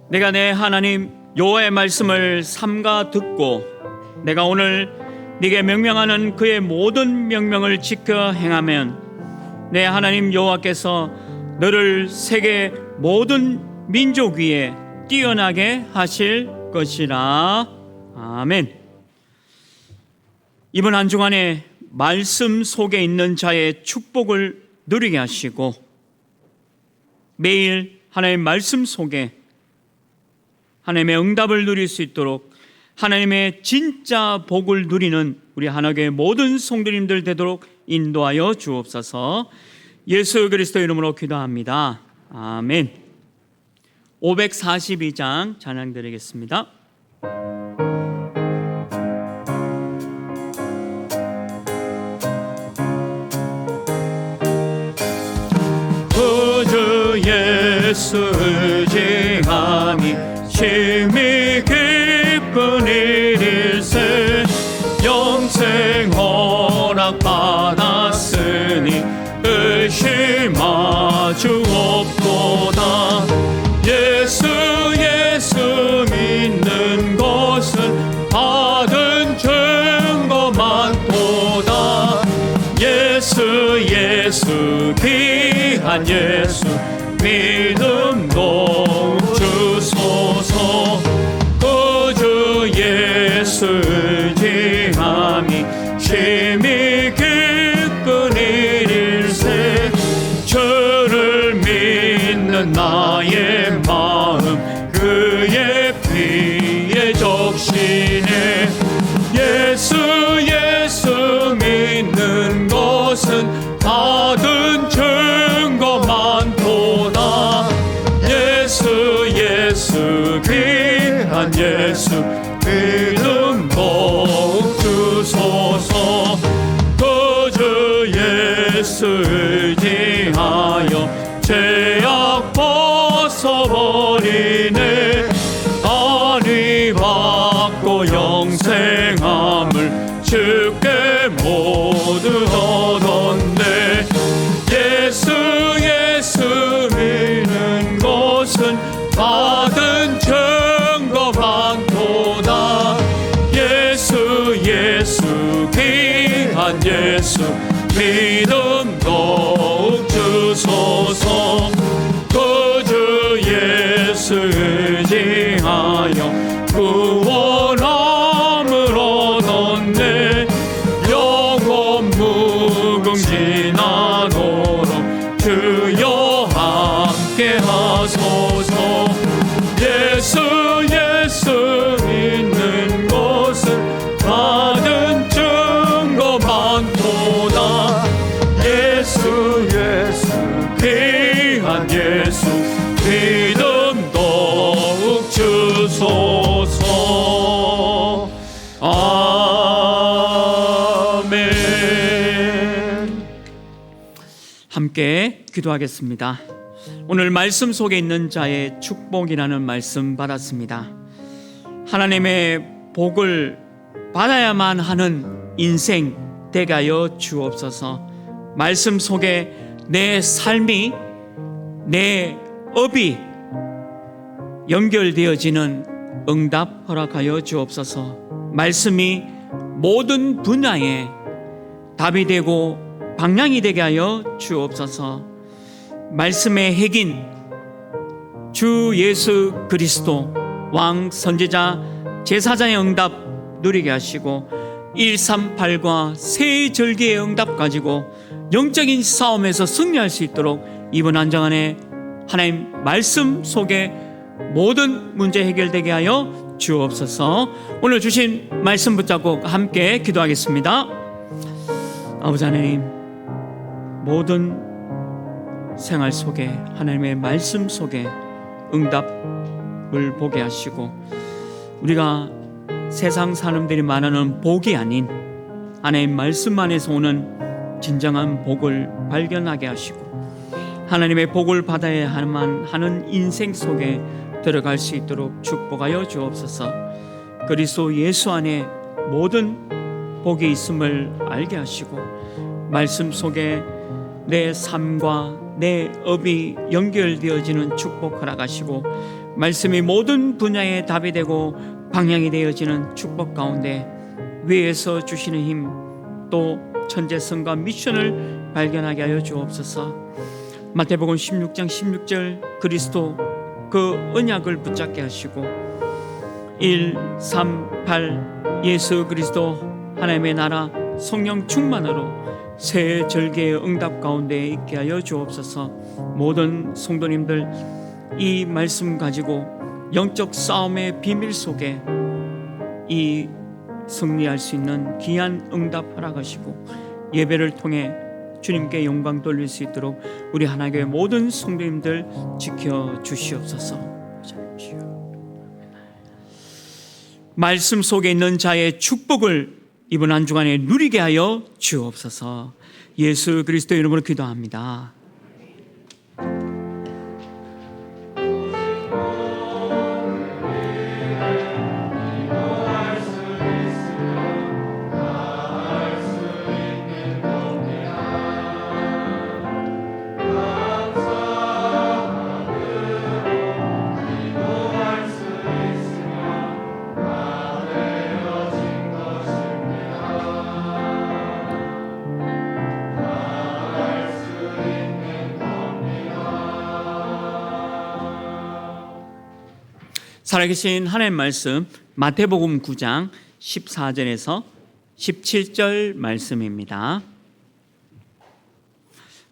내가 내 하나님 여호와의 말씀을 삼가 듣고 내가 오늘 네게 명령하는 그의 모든 명령을 지켜 행하면 내 하나님 여호와께서 너를 세계 모든 민족 위에 뛰어나게 하실 것이라. 아멘. 이번 한 주간에 말씀 속에 있는 자의 축복을 누리게 하시고 매일 하나님의 말씀 속에 하나님의 응답을 누릴 수 있도록 하나님의 진짜 복을 누리는 우리 하나교회 모든 성도님들 되도록 인도하여 주옵소서. 예수 그리스도 이름으로 기도합니다. 아멘. 542장 찬양 드리겠습니다. 구주 예수 의지함이 심히 기쁜 일일세. 영생 허락 받았으니 의심하주 없도다. 예수 믿는 것은 받은 증거 많도다. 예수 귀한 예수 믿음도 주소서. 구주 예수 의지함이 심히 기쁜 일일세. 주를 믿는 나의 마음 그의 피에 적시네. 예수 믿는 것은 받은 증거 많도다. 예수 귀한 예수 믿음도 주소서. 구주 예수 의지하여 죄악 벗어버리네. 안위 받고 영생함을 주께 모두 얻었네. 예수 믿는 것은 받은 증거 많도다. 예수 귀한 예수 믿음 더욱 주소서. 구주 예수 의지하여 구원함을 얻었네. 영원 무궁지나도록 주여 함께 하소서. 예수 믿는 것은 받은 증거 많도다. 예수 귀한 예수 믿음 더욱 주소서. 아멘. 함께 기도하겠습니다. 오늘 말씀 속에 있는 자의 축복이라는 말씀 받았습니다. 하나님의 복을 받아야만 하는 인생 되게 하여 주옵소서. 말씀 속에 내 삶이, 내 업이 연결되어지는 응답 허락하여 주옵소서. 말씀이 모든 분야에 답이 되고 방향이 되게 하여 주옵소서. 말씀의 핵인 주 예수 그리스도 왕 선지자 제사장의 응답 누리게 하시고 138과 세 절기의 응답 가지고 영적인 싸움에서 승리할 수 있도록 이번 한 주간에 하나님 말씀 속에 모든 문제 해결되게 하여 주옵소서. 오늘 주신 말씀 붙잡고 함께 기도하겠습니다. 아버지 하나님, 모든 생활 속에 하나님의 말씀 속에 응답을 보게 하시고 우리가 세상 사람들이 말하는 복이 아닌 하나님 말씀 안에서 오는 진정한 복을 발견하게 하시고 하나님의 복을 받아야만 하는 인생 속에 들어갈 수 있도록 축복하여 주옵소서. 그리스도 예수 안에 모든 복이 있음을 알게 하시고 말씀 속에 내 삶과 내 업이 연결되어지는 축복 허락하시고 말씀이 모든 분야의 답이 되고 방향이 되어지는 축복 가운데 위에서 주시는 힘, 또 천재성과 미션을 발견하게 하여 주옵소서. 마태복음 16장 16절 그리스도 그 언약을 붙잡게 하시고 1, 3, 8 예수 그리스도 하나님의 나라 성령 충만으로 새 절개의 응답 가운데 있게 하여 주옵소서. 모든 성도님들 이 말씀 가지고 영적 싸움의 비밀 속에 이 승리할 수 있는 귀한 응답 허락하시고 예배를 통해 주님께 영광 돌릴 수 있도록 우리 하나교회 모든 성도님들 지켜 주시옵소서. 말씀 속에 있는 자의 축복을 이번 한 주간에 누리게 하여 주옵소서. 예수 그리스도의 이름으로 기도합니다. 살아계신 하나님 말씀 마태복음 9장 14절에서 17절 말씀입니다.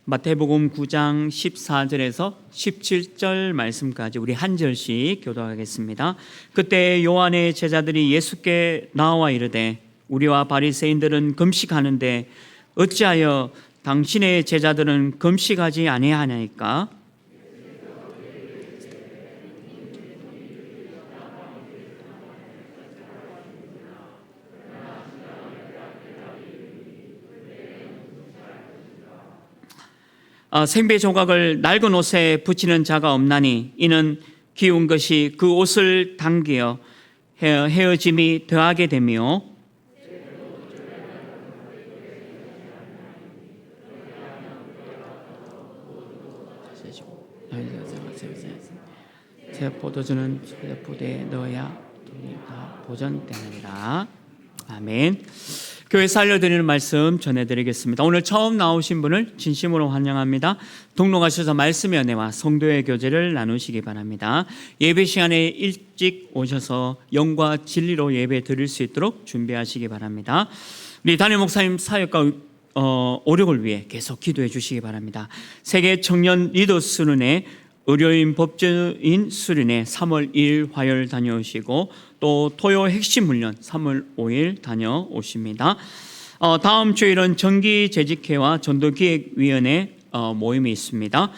마태복음 9장 14절에서 17절 말씀까지 우리 한 절씩 교독하겠습니다. 그때 요한의 제자들이 예수께 나와 이르되 우리와 바리새인들은 금식하는데 어찌하여 당신의 제자들은 금식하지 아니하나이까? 생배 조각을 낡은 옷에 붙이는 자가 없나니 이는 기운 것이 그 옷을 당기어 헤어짐이 더하게 되며 새 포도주는 포대에 넣어야 보존되느니라. 아멘. 교회에서 알려드리는 말씀 전해드리겠습니다. 오늘 처음 나오신 분을 진심으로 환영합니다. 등록하셔서 말씀의 은혜와 성도의 교제를 나누시기 바랍니다. 예배 시간에 일찍 오셔서 영과 진리로 예배 드릴 수 있도록 준비하시기 바랍니다. 우리 담임 목사님 사역과 오력을 위해 계속 기도해 주시기 바랍니다. 세계 청년 리더 수련회 의료인 법조인 수련회 3월 2일 화요일 다녀오시고 또 토요 핵심 훈련 3월 5일 다녀오십니다. 다음 주일은 정기재직회와 전도기획위원회 모임이 있습니다.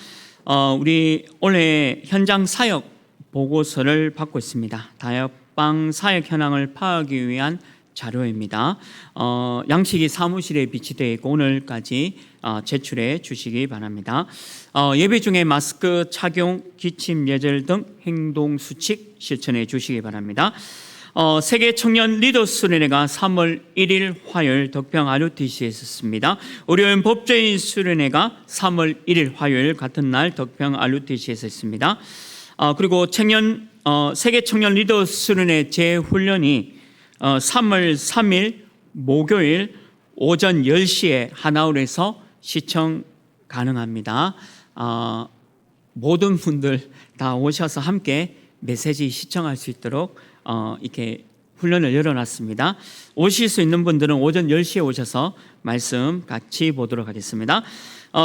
우리 올해 현장 사역 보고서를 받고 있습니다. 다락방 사역 현황을 파악하기 위한 자료입니다. 양식이 사무실에 비치되어 있고 오늘까지 제출해 주시기 바랍니다. 예배 중에 마스크 착용, 기침 예절 등 행동 수칙 실천해 주시기 바랍니다. 세계 청년 리더 수련회가 3월 1일 화요일 덕평 RUTC에 있었습니다. 의료인 법조인 수련회가 3월 1일 화요일 같은 날 덕평 RUTC에서 있습니다. 그리고 세계 청년 리더 수련회 재훈련이 3월 3일 목요일 오전 10시에 하나홀에서 시청 가능합니다. 모든 분들 다 오셔서 함께 메시지 시청할 수 있도록 이렇게 훈련을 열어놨습니다. 오실 수 있는 분들은 오전 10시에 오셔서 말씀 같이 보도록 하겠습니다.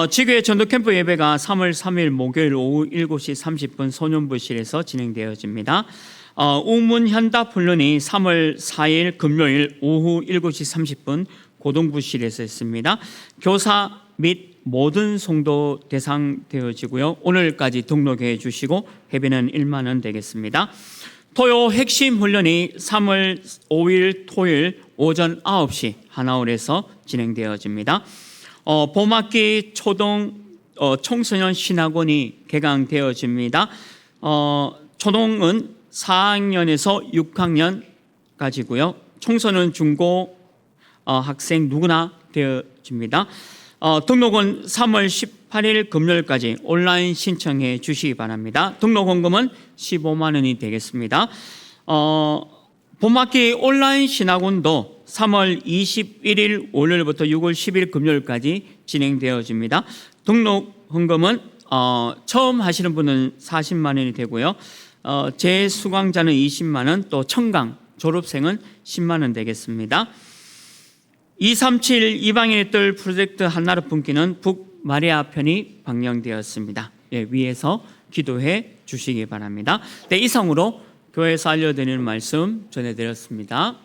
지교회 전도캠프 예배가 3월 3일 목요일 오후 7시 30분 소년부실에서 진행되어집니다. 우문현답 훈련이 3월 4일 금요일 오후 7시 30분 고동부실에서 있습니다. 교사 및 모든 성도 대상되어지고요. 오늘까지 등록해 주시고 회비는 1만 원 되겠습니다. 토요 핵심 훈련이 3월 5일 토요일 오전 9시 하나홀에서 진행되어집니다. 봄학기 초동 청소년 신학원이 개강되어집니다. 초동은 4학년에서 6학년까지고요. 청소년 중고 학생 누구나 되어집니다. 등록은 3월 8일 금요일까지 온라인 신청해 주시기 바랍니다. 등록 헌금은 15만 원이 되겠습니다. 봄학기 온라인 신학원도 3월 21일 월요일부터 6월 10일 금요일까지 진행되어집니다. 등록 헌금은 처음 하시는 분은 40만 원이 되고요. 재수강자는 20만 원, 또 청강 졸업생은 10만 원 되겠습니다. 237 이방인의 뜰 프로젝트 한나라 품기는 북마리아 편이 방영되었습니다. 위에서 기도해 주시기 바랍니다. 네, 이상으로 교회에서 알려드리는 말씀 전해드렸습니다.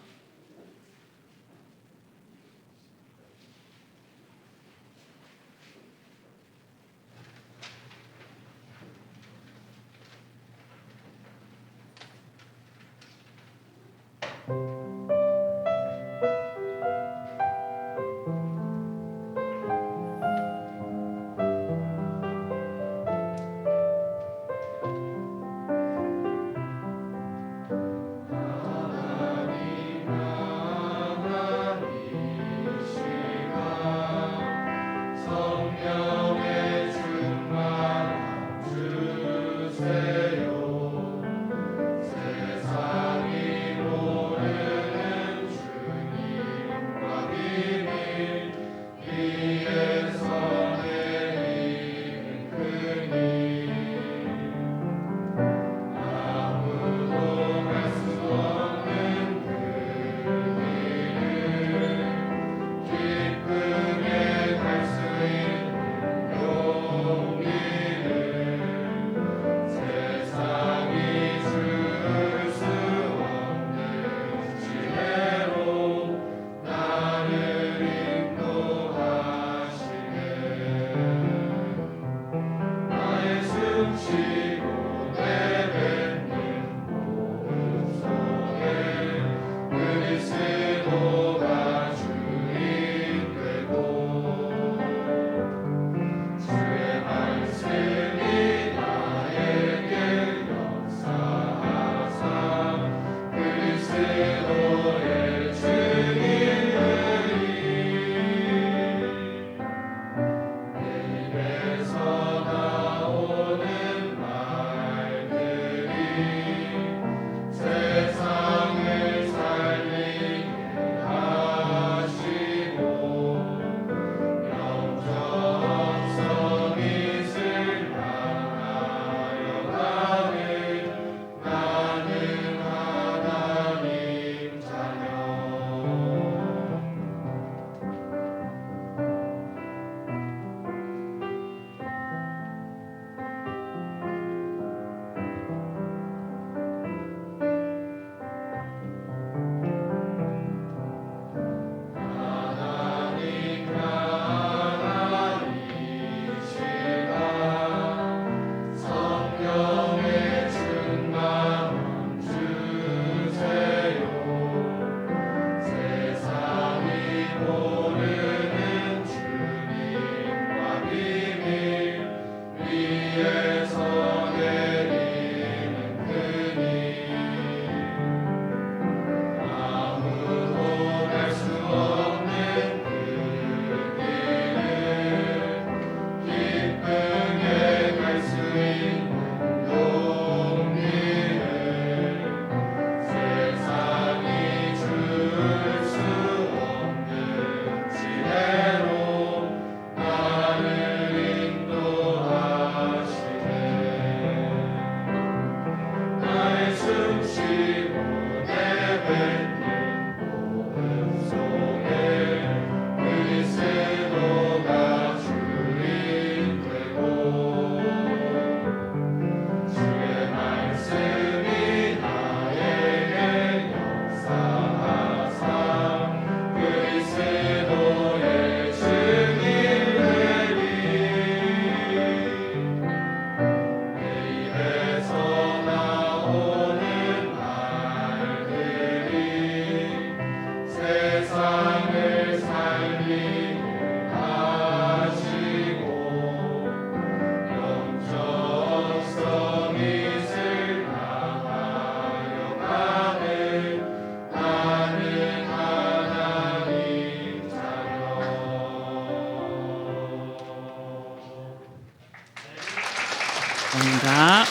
감사합니다.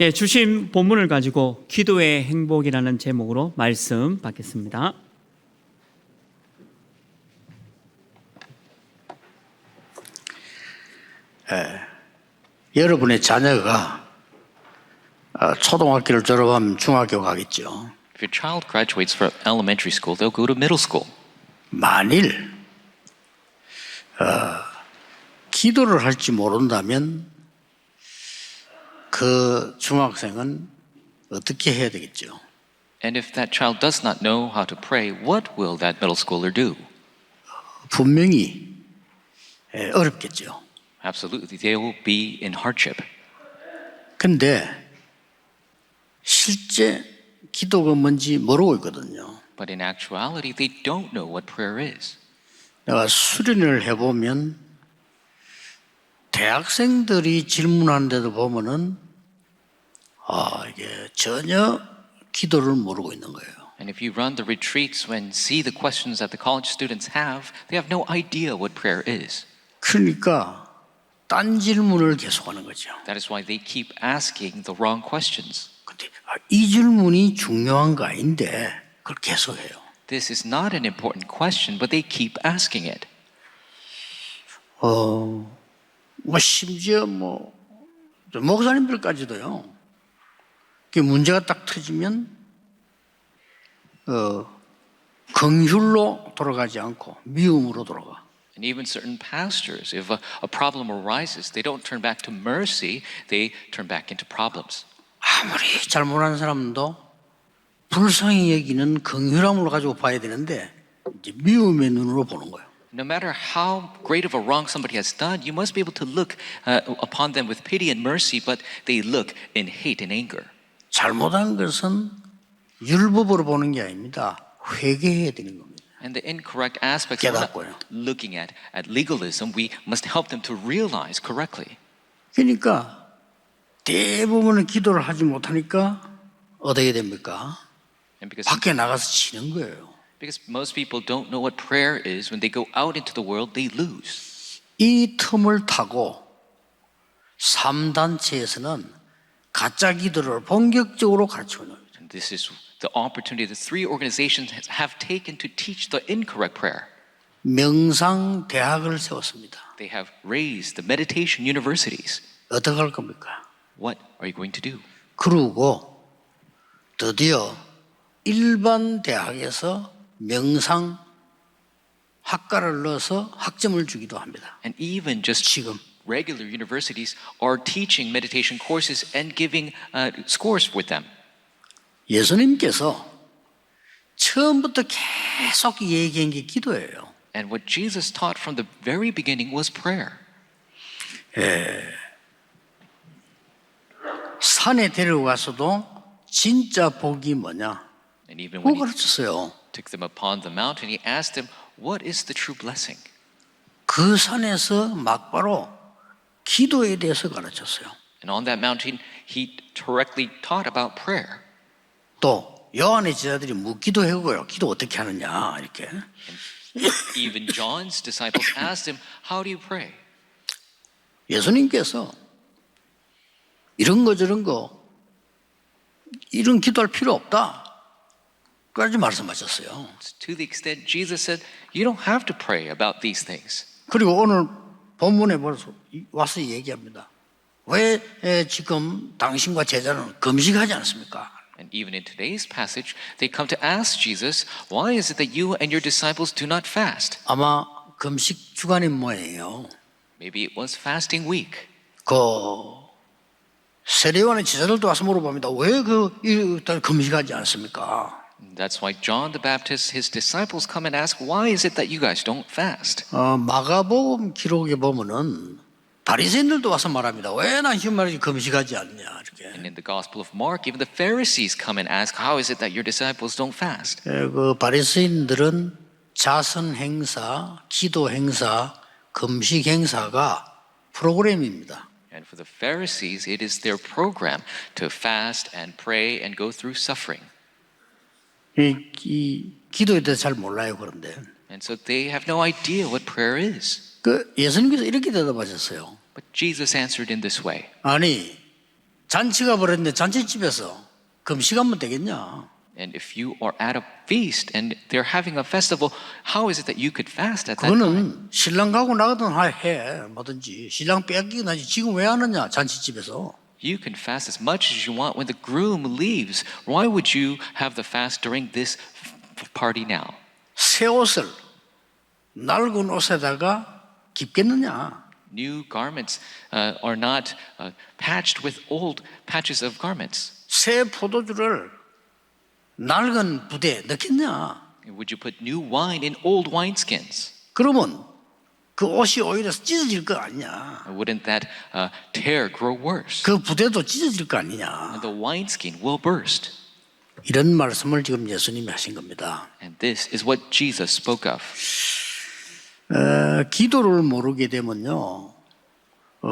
예, 주신 본문을 가지고 기도의 행복이라는 제목으로 말씀 받겠습니다. 여러분의 자녀가 초등학교를 졸업하면 중학교 가겠죠. If your child graduates from elementary school, they'll go to middle school. 만일 기도를 할지 모른다면 그 중학생은 어떻게 해야 되겠죠? And if that child does not know how to pray, what will that middle schooler do? 분명히 어렵겠죠. Absolutely, they will be in hardship. 근데 실제 기도가 뭔지 모르고 있거든요. But in actuality, they don't know what prayer is. 내가 수련을 해보면 대학생들이 질문하는데도 보면은 이게 전혀 기도를 모르고 있는 거예요. And if you run the retreats and see the questions that the college students have, they have no idea what prayer is. 그러니까 딴 질문을 계속하는 거죠. That is why they keep asking the wrong questions. 근데 이 질문이 중요한 거 아닌데 그걸 계속해요. This is not an important question, but they keep asking it. 심지어 목사님들까지도요. 그 문제가 딱 터지면 긍휼로 돌아가지 않고 미움으로 돌아가. And even certain pastors, if a problem arises, they don't turn back to mercy, they turn back into problems. 아무리 잘못한 사람도 불쌍히 여기는 긍휼함으로 가지고 봐야 되는데 이제 미움의 눈으로 보는 거예요. No matter how great of a wrong somebody has done, you must be able to look upon them with pity and mercy, but they look in hate and anger. 잘못한 것은 율법으로 보는 게 아닙니다. 회개해야 되는 겁니다. And the incorrect aspects of not looking at legalism, we must help them to realize correctly. 그러니까 대부분은 기도를 하지 못하니까 어떻게 됩니까? 밖에 나가서 지는 거예요. Because most people don't know what prayer is, when they go out into the world, they lose. 이 틈을 타고 3단체에서는 가짜 기도를 본격적으로 가르치고 있는 거예요. And this is the opportunity the three organizations have taken to teach the incorrect prayer. 명상 대학을 세웠습니다. They have raised the meditation universities. 어떻게 할 겁니까? What are you going to do? 그리고 드디어 일반 대학에서 명상 학과를 넣어서 학점을 주기도 합니다. And even just 지금 regular universities are teaching meditation courses and giving scores with them. 예수님께서 처음부터 계속 얘기한 게 기도예요. And what Jesus taught from the very beginning was prayer. 산에 데려가서도 진짜 복이 뭐냐? And even 그거 when he 가르쳤어요. took them upon the mountain, he asked them, what is the true blessing? 그 산에서 막바로 기도에 대해서 가르쳤어요. And on that mountain, he directly taught about prayer. 또 요한의 제자들이 묻기도 하고요. 기도 어떻게 하느냐 이렇게. Even John's disciples asked him, how do you pray? 예수님께서 이런 거 저런 거 이런 기도할 필요 없다. 까지 말씀하셨어요. To the extent Jesus said, you don't have to pray about these things. 그리고 오늘 본문에 와서 얘기합니다. 왜 지금 당신과 제자는 금식하지 않습니까? And even in today's passage, they come to ask Jesus, why is it that you and your disciples do not fast? 아마 금식 주간인 모양이에요. Maybe it was fasting week. 세례요한의 제자들도 와서 물어봅니다. 왜 금식하지 않습니까? That's why John the Baptist, his disciples come and ask, why is it that you guys don't fast? 마가복음 기록에 보면은 바리새인들도 와서 말합니다. 왜 당신만이 금식하지 않냐 이렇게. And in the Gospel of Mark, even the Pharisees come and ask, how is it that your disciples don't fast? 그 바리새인들은 자선 행사, 기도 행사, 금식 행사가 프로그램입니다. And for the Pharisees, it is their program to fast and pray and go through suffering. 이 기도에 대해서 잘 몰라요 그런데. And so they have no idea what prayer is. 그 예수님께서 이렇게 대답하셨어요. But Jesus answered in this way. 아니 잔치가 벌었는데 잔치집에서 금식하면 되겠냐? And if you are at a feast and they're having a festival, how is it that you could fast at that time? 그거는 신랑 가고 나가든 해 뭐든지 신랑 뺏기긴 하지 지금 왜 안 하냐 잔치집에서. You can fast as much as you want when the groom leaves. Why would you have the fast during this party now? 새 옷을 낡은 옷에다가 입겠느냐? New garments are not patched with old patches of garments. 새 포도주를 낡은 부대에 넣겠냐? Would you put new wine in old wineskins? 그러면 그 옷이 오히려 찢어질 거 아니냐? Wouldn't that tear grow worse? 그 부대도 찢어질 거 아니냐? And the wineskin will burst. 이런 말씀을 지금 예수님이 하신 겁니다. And this is what Jesus spoke of. 기도를 모르게 되면요,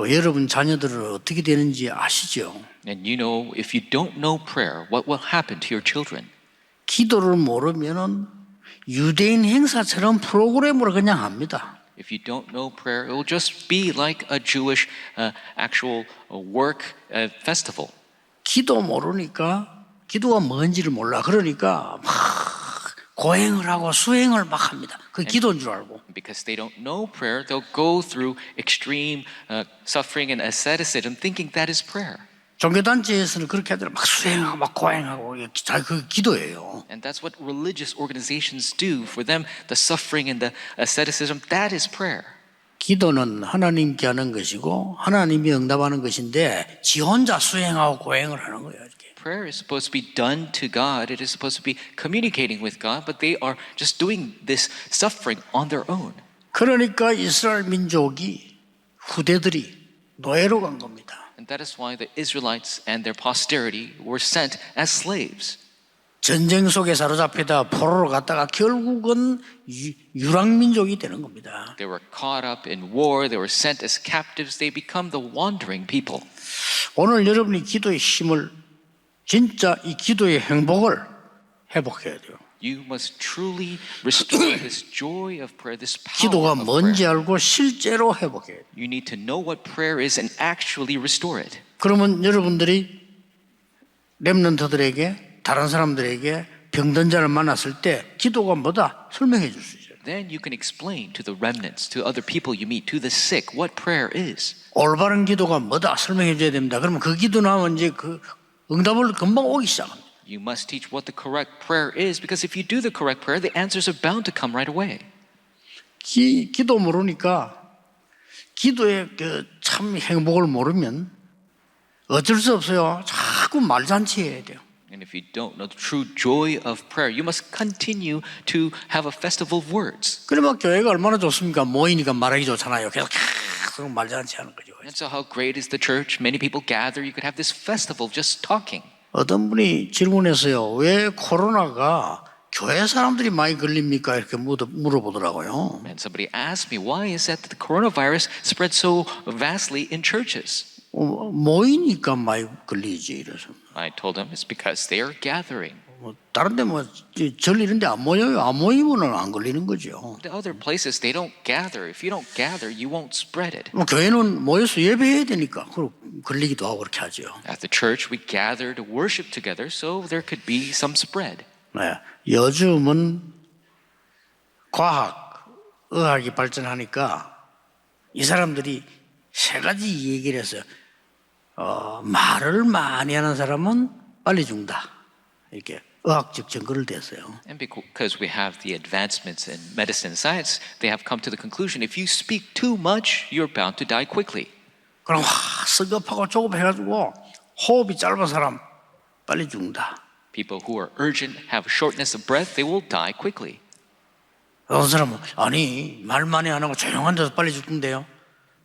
여러분 자녀들은 어떻게 되는지 아시죠? And you know, if you don't know prayer, what will happen to your children? 기도를 모르면은 유대인 행사처럼 프로그램으로 그냥 합니다. If you don't know prayer, it will just be like a Jewish actual work festival. 기도 모르니까 기도가 뭔지를 몰라. 그러니까 막 고행을 하고 수행을 막 합니다. 그게 기도인 줄 알고. Because they don't know prayer, they'll go through extreme suffering and asceticism thinking that is prayer. 종교단체에서는 그렇게 하더라. 막 수행하고 막 고행하고 그게 기도예요. And that's what religious organizations do. For them, the suffering and the asceticism, that is prayer. 기도는 하나님께 하는 것이고 하나님이 응답하는 것인데 지 혼자 수행하고 고행을 하는 거예요. 이렇게. Prayer is supposed to be done to God. It is supposed to be communicating with God, but they are just doing this suffering on their own. 그러니까 이스라엘 민족이 후대들이 노예로 간 겁니다. And that is why the Israelites and their posterity were sent as slaves. 전쟁 속에 사로잡히다 포로로 갔다가 결국은 유랑민족이 되는 겁니다. They were caught up in war. They were sent as captives. They become the wandering people. 오늘 여러분이 기도의 힘을 진짜 이 기도의 행복을 회복해야 돼요. You must truly restore this joy of prayer, this power 기도가 of 뭔지 prayer. 알고 실제로 회복해야 돼요. You need to know what prayer is and actually restore it. 그러면 여러분들이 렘넌트들에게 다른 사람들에게 병든 자를 만났을 때 기도가 뭐다 설명해 줄 수 있어요. Then you can explain to the remnants, to other people you meet, to the sick, what prayer is. 올바른 기도가 뭐다 설명해 줘야 됩니다. 그러면 그 기도 나오면 이제 그 응답을 금방 오기 시작합니다. You must teach what the correct prayer is, because if you do the correct prayer, the answers are bound to come right away. 기도 모르니까 기도의 그 참 행복을 모르면 어쩔 수 없어요. 자꾸 말잔치 해야 돼요. And if you don't know the true joy of prayer, you must continue to have a festival of words. 그러면 교회가 얼마나 좋습니까? 모이니까 말하기 좋잖아요. 계속 말잔치 하는 거죠. And so how great is the church? Many people gather. You could have this festival just talking. 어떤 분이 질문했어요. 왜 코로나가 교회 사람들이 많이 걸립니까? 이렇게 물어보더라고요. And somebody asked me, why is that the coronavirus spread so vastly in churches? 모이니까 많이 걸리지 이래서. I told them it's because they are gathering. 다른 데 뭐 절 이런 데 안 모여요. 안 모이면은 안 걸리는 거죠. The other places they don't gather. If you don't gather, you won't spread it. 교회는 모여서 예배해야 되니까 걸리기도 하고 그렇게 하죠. At the church, we gather to worship together, so there could be some spread. 네, 요즘은 과학, 의학이 발전하니까 이 사람들이 세 가지 얘기를 했어요. 말을 많이 하는 사람은 빨리 죽는다. 이렇게 의학적 증거를 댔어요. And because we have the advancements in medicine and science, they have come to the conclusion if you speak too much, you're bound to die quickly. 그럼 성급하고 조급해가지고 호흡이 짧은 사람 빨리 죽는다. People who are urgent, have shortness of breath, they will die quickly. 어떤 사람은 아니 말 많이 안 하고 조용한 데서 빨리 죽는데요.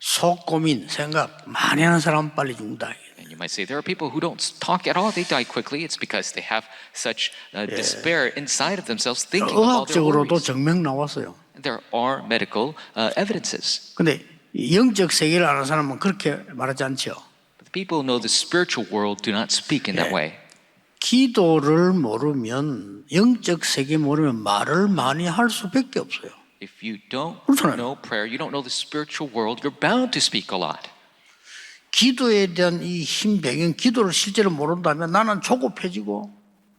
속 고민, 생각 많이 하는 사람은 빨리 죽는다. And you might say there are people who don't talk at all, they die quickly. It's because they have such despair inside of themselves thinking about their 의학적으로도 worries. 증명 나왔어요. There are medical evidences. 근데 영적 세계를 아는 사람은 그렇게 말하지 않죠. But the people who know the spiritual world do not speak in that way. 기도를 모르면 영적 세계 모르면 말을 많이 할 수밖에 없어요. If you don't 그렇잖아요. know prayer, you don't know the spiritual world, you're bound to speak a lot. 기도에 대한 이 힘 배경, 기도를 실제로 모른다면 나는 조급해지고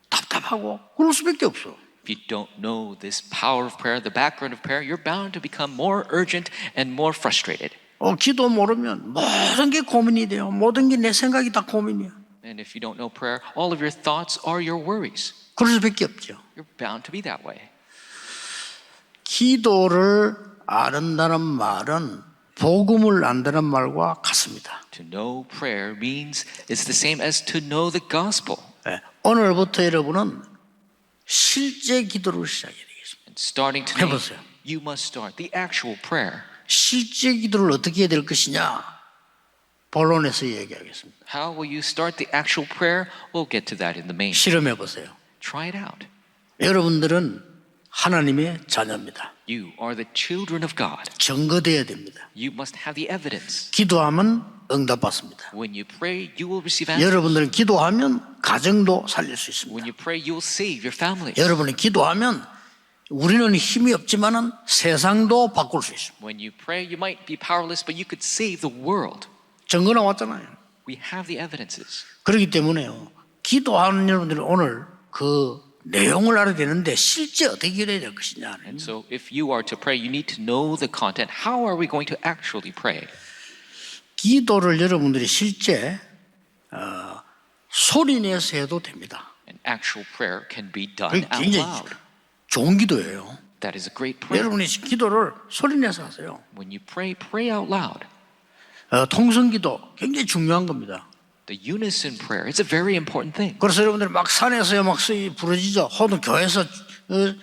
답답하고 그럴 수밖에 없어. If you don't know this power of prayer, the background of prayer, you're bound to become more urgent and more frustrated. 기도 모르면 모든 게 고민이 돼요. 모든 게 내 생각이 다 고민이야. And if you don't know prayer, all of your thoughts are your worries. 그럴 수밖에 없죠. You're bound to be that way. 기도를 아는다는 말은 복음을 안다는 말과 같습니다. To know prayer means it's the same as to know the gospel. 오늘부터 여러분은 실제 기도를 시작해야 되겠습니다. And starting today, 해보세요. you must start the actual prayer. 실제 기도를 어떻게 해야 될 것이냐? 본론에서 얘기하겠습니다. How will you start the actual prayer? We'll get to that in the main. 실험해 보세요. Try it out. 여러분들은 하나님의 자녀입니다. You are the children of God. 증거돼야 됩니다. You must have the evidence. 기도하면 응답받습니다. When you pray, you will receive answers. 여러분들은 기도하면 가정도 살릴 수 있습니다. When you pray, you will save your family. 여러분이 기도하면 우리는 힘이 없지만은 세상도 바꿀 수 있습니다. When you pray, you might be powerless, but you could save the world. 증거 나왔잖아요. We have the evidences. 그렇기 때문에요. 기도하는 여러분들은 오늘 그 내용을 알아야 되는데 실제 어떻게 기도해야 될 것이냐. And so if you are to pray, you need to know the content. How are we going to actually pray? 기도를 여러분들이 실제 소리 내서 해도 됩니다. And actual prayer can be done out 굉장히 loud. 좋은 기도예요. That is a great prayer. 여러분이 기도를 소리 내서 하세요. When you pray, pray out loud. 통성기도 굉장히 중요한 겁니다. The unison prayer, it's a very important thing. 그래서 여러분들이 막 산에서요 막 부르짖어 혹은 교회에서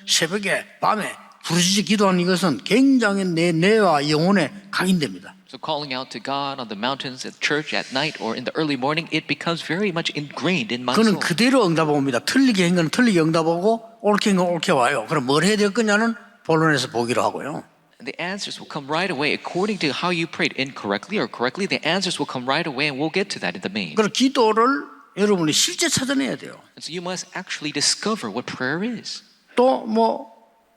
새벽에 밤에 부르짖어 기도하는 이것은 굉장히 내 뇌와 영혼에 각인됩니다. So calling out to God on the mountains, at church, at night, or in the early morning, it becomes very much ingrained in my 그는 soul. 그대로 응답 옵니다. 틀리게 한 건 틀리게 응답하고 옳게 한 건 옳게 와요. 그럼 뭘 해야 될 거냐는 본론에서 보기로 하고요. And the answers will come right away according to how you prayed incorrectly or correctly. The answers will come right away, and we'll get to that in the main. 그래서 기도를 여러분이 실제 찾아내야 돼요. And so you must actually discover what prayer is. 또 뭐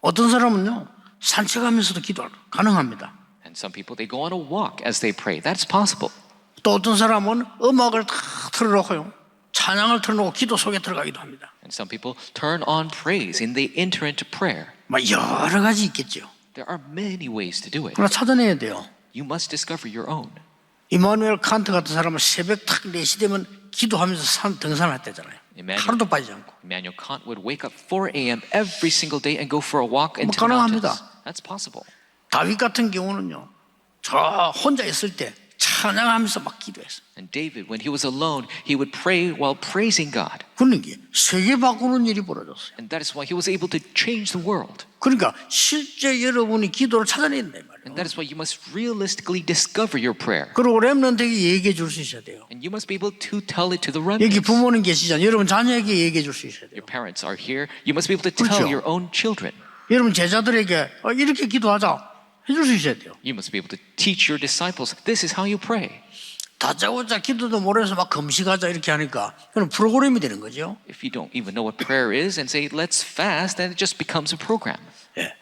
어떤 사람은요 산책하면서도 기도 가능합니다. And some people, they go on a walk as they pray. That's possible. 또 어떤 사람은 음악을 다 틀어놓고요 찬양을 틀어놓고 기도 속에 들어가기도 합니다. And some people turn on praise and they enter into prayer. 막 여러 가지 있겠죠. There are many ways to do it. 그러나 찾아내야 돼요. You must discover your own. 이마누엘 칸트 같은 사람은 새벽 탁 4시 되면 기도하면서 등산을 했대잖아요. 하루도 빠지지 않고. Immanuel Kant would wake up 4 a.m. every single day and go for a walk into the 가능합니다. mountains. That's possible. 다윗 같은 경우는요. 저 혼자 있을 때 찬양하면서 막 기도했어요. And David, when he was alone, he would pray while praising God. 그런 게 세계 바꾸는 일이 벌어졌어요. And that is why he was able to change the world. 그러니까 실제 여러분이 기도를 찾아내야 된단 말이에요. And that is why you must realistically discover your prayer. 그리고 렘넌트에게 얘기해 줄 수 있어야 돼요. And you must be able to tell it to the 여기 remnants. 부모님 계시잖아요. 여러분 자녀에게 얘기해 줄 수 있어야 돼요. Your parents are here. You must be able to tell 그렇죠. your own children. 여러분 제자들에게 이렇게 기도하자 해줄 수 있어야 돼요. You must be able to teach your disciples, this is how you pray. 다짜고짜 기도도 모르면서 막 금식하자 이렇게 하니까 그건 프로그램이 되는 거죠. If you don't even know what prayer is and say, let's fast, then it just becomes a program. 예.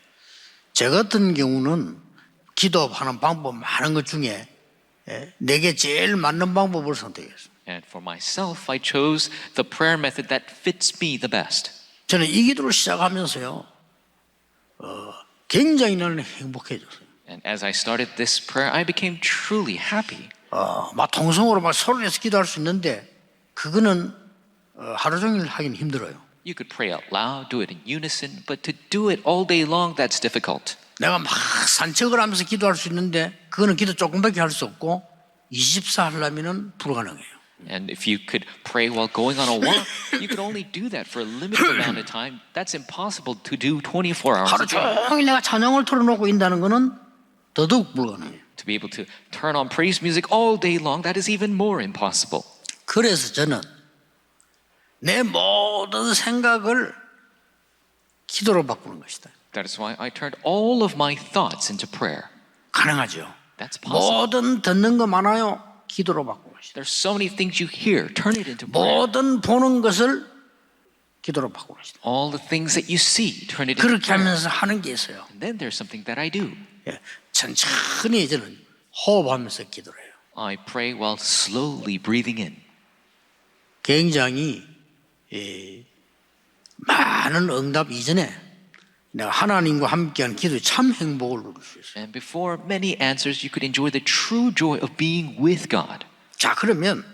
제 같은 경우는 기도하는 방법 많은 것 중에 내게 제일 맞는 방법을 선택했어요. And for myself, I chose the prayer method that fits me the best. 저는 이 기도를 시작하면서요, 굉장히 나는 행복해졌어요. And as I started this prayer, I became truly happy. 막 통성으로 막 소리 내서 기도할 수 있는데 그거는 하루 종일 하긴 힘들어요. You could pray out loud, do it in unison, but to do it all day long, that's difficult. 내가 막 산책을 하면서 기도할 수 있는데 그거는 기도 조금밖에 할 수 없고 24 하려면은 불가능해요. And if you could pray while going on a walk, you could only do that for a limited amount of time. That's impossible to do 24 hours 하루 a day. 종일 내가 찬양을 틀어놓고 있다는 거는 더더욱 불가능해요. To be able to turn on praise music all day long, that is even more impossible. 그래서 저는 내 모든 생각을 기도로 바꾸는 것이다. That is why I turned all of my thoughts into prayer. 가능하죠. That's possible. 모든 듣는 거 많아요. 기도로 바꾸는 것이다. There's so many things you hear. Turn it into prayer. 모든 보는 것을 기도로 바꾸시다. All the things that you see, turn it into 그렇게 prayer. 하면서 하는 게 있어요. And then there's something that I do. 예, 천천히 저는 호흡하면서 기도를 해요. I pray while slowly breathing in. 굉장히 많은 응답 이전에 내가 하나님과 함께한 기도에 참 행복을 누릴 수 있어요. And before many answers, you could enjoy the true joy of being with God. 자, 그러면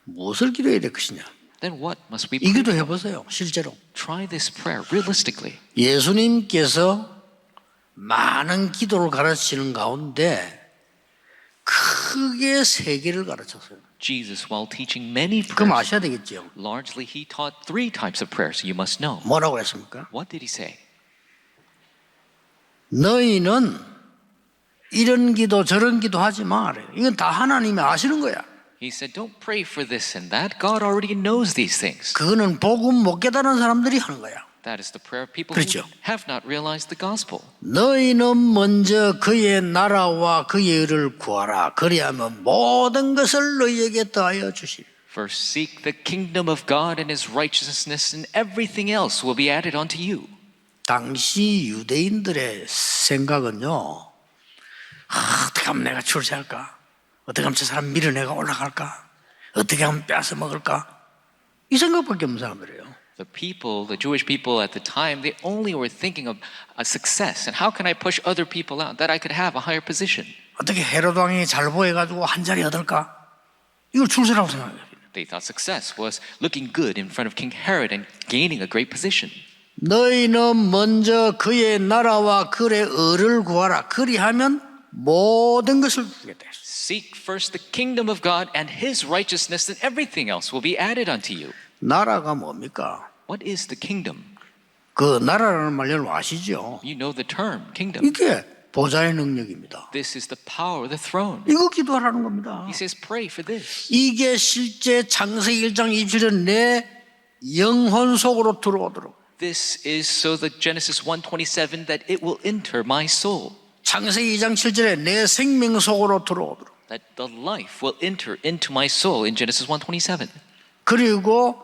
무엇을 기도해야 될 것이냐? Then what must we 이 pray? 기도 해보세요. 실제로 Try this prayer realistically. 예수님께서 많은 기도를 가르치는 가운데 크게 세 개를 가르쳤어요. Jesus, while teaching many 그럼 prayers, 아셔야 되겠죠. largely he taught 3 types of prayers. You must know. 뭐라고 했습니까? What did he say? 너희는 이런 기도 저런 기도 하지 마. 이건 다 하나님이 아시는 거야. He said, don't pray for this and that. God already knows these things. 그거는 복음 못 깨달은 사람들이 하는 거야. That is the prayer of people 그렇죠. who have not realized the gospel. 너희는 먼저 그의 나라와 그의 의를 구하라. 그리하면 모든 것을 너희에게 더하여 주시리. First seek the kingdom of God and his righteousness, and everything else will be added onto you. 당시 유대인들의 생각은요. 어떻게 하면 내가 출세할까? 어떻게 하면 저 사람 밀어내가 올라갈까? 어떻게 하면 뺏어 먹을까? 이 생각밖에 없는 사람들이에요. The Jewish people at the time, they only were thinking of a success and how can I push other people out that I could have a higher position. 어떻게 헤롯 왕이 잘 보여가지고 한 자리 얻을까? 이걸 출세라고 생각해요. They thought success was looking good in front of King Herod and gaining a great position. 너희는 먼저 그의 나라와 그의 의를 구하라. 그리하면 모든 것을 주겠다. Seek first the kingdom of God and his righteousness, and everything else will be added unto you. 나라가 뭡니까? What is the kingdom? 그 나라라는 말 여러분 아시죠? You know the term kingdom. 이게 보좌의 능력입니다. This is the power of the throne. 이거 기도하라는 겁니다. He says, pray for this. 이게 실제 창세기 1장 27절 내 영혼 속으로 들어오도록. This is so that Genesis 1:27 that it will enter my soul. 창세기 2장 7절에 내 생명 속으로 들어오도록. That the life will enter into my soul in Genesis 1:27. 그리고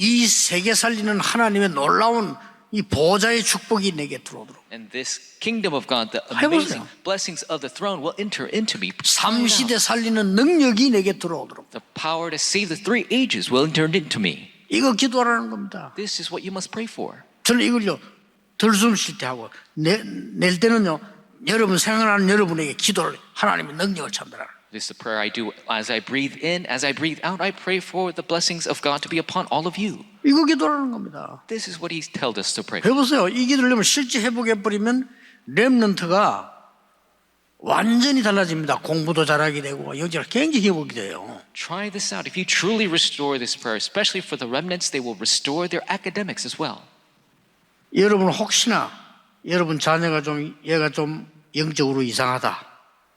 이 세계 살리는 하나님의 놀라운 이 보좌의 축복이 내게 들어오도록. And this kingdom of God, the 해보세요. amazing blessings of the throne will enter into me. 3시대 살리는 능력이 내게 들어오도록. The power to save the 3 ages will enter into me. 이거 기도하라는 겁니다. This is what you must pray for. 저는 이걸요 들숨 쉴 때 하고 낼 때는요 여러분 생각하는 여러분에게 기도를 하나님의 능력을 전달하라. This is the prayer I do as I breathe in, as I breathe out. I pray for the blessings of God to be upon all of you. 이거 기도하라는 겁니다. This is what He's told us to pray. 해보세요. 이 기도를 하면 실제 회복해 버리면 렘넌트가 완전히 달라집니다. 공부도 잘하게 되고 여기가 굉장히 회복이 돼요. Try this out. If you truly restore this prayer, especially for the remnants, they will restore their academics as well. 여러분 혹시나 여러분 자녀가 얘가 좀 영적으로 이상하다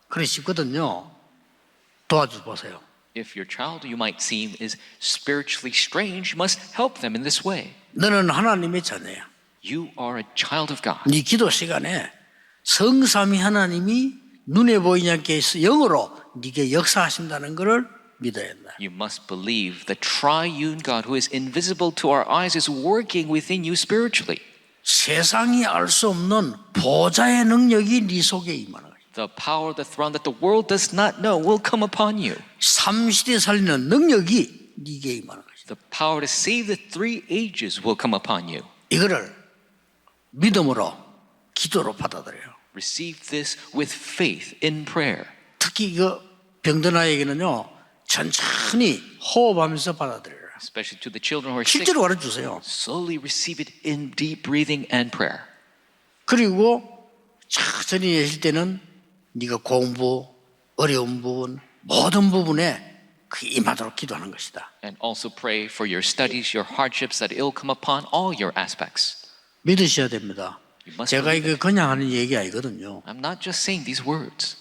그러시거든요. 도와줘 보세요. If your child you might seem is spiritually strange, you must help them in this way. 너는 하나님의 자녀야. You are a child of God. 네 기도 시간에 성삼위 하나님이 눈에 보이지 않게 영으로 네게 역사하신다는 것을 믿어야 한다. You must believe the triune God who is invisible to our eyes is working within you spiritually. 세상이 알 수 없는 보좌의 능력이 네 속에 임하는 거예요. The power of the throne that the world does not know will come upon you. 3시대 살리는 능력이 네게 임하는 거죠. The power to save the 3 ages will come upon you. 이거를 믿음으로 기도로 받아들여요. Receive this with faith in prayer. 특히 이거 병든 아이에게는요 천천히 호흡하면서 받아들여요. Especially to the children who are sick. 실제로 가르쳐주세요. Slowly receive it in deep breathing and prayer. 그리고 천천히 하실 때는 네가 공부, 어려운 부분, 모든 부분에 그 임하도록 기도하는 것이다. And also pray for your studies, your hardships, that it will come upon all your aspects. 믿으셔야 됩니다. You must 제가 believe 이거 그냥 하는 얘기 아니거든요. I'm not just saying these words.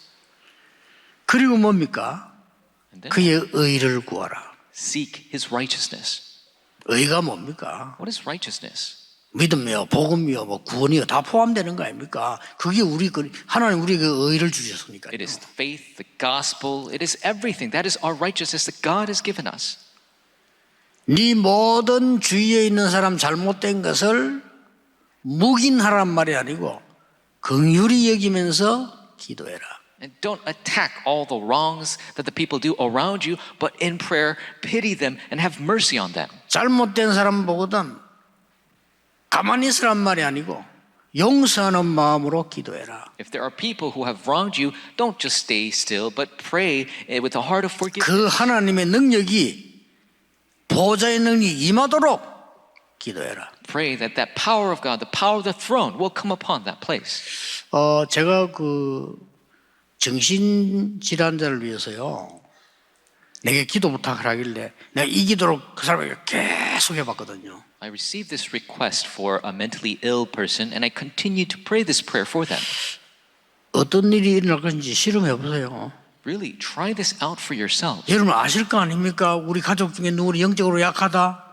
그리고 뭡니까? And then 그의 의를 구하라. seek his righteousness. 의가 뭡니까? What is righteousness? 믿음이요, 복음이요, 뭐 구원이요 다 포함되는 거 아닙니까? 그게 하나님 우리에게 의를 주셨으니까요. It is the faith, the gospel, it is everything. That is our righteousness that God has given us. 네 모든 주위에 있는 사람 잘못된 것을 묵인하란 말이 아니고 긍휼히 여기면서 기도해라. And don't attack all the wrongs that the people do around you, but in prayer, pity them and have mercy on them. 잘못된 사람 보거든 가만히 있으란 말이 아니고 용서하는 마음으로 기도해라. If there are people who have wronged you, don't just stay still, but pray with a heart of forgiveness. 그 하나님의 능력이 보좌의 능력이 임하도록 기도해라. Pray that that power of God, the power of the throne, will come upon that place. 제가 그 정신질환자를 위해서요. 내게 기도 부탁을 하길래 내가 이 기도를 그 사람에게 계속 해봤거든요. I received this request for a mentally ill person, and I continue to pray this prayer for them. 어떤 일이 일어날 것인지 실험해보세요. Really, try this out for yourselves. 여러분 아실 거 아닙니까? 우리 가족 중에 누구는 영적으로 약하다,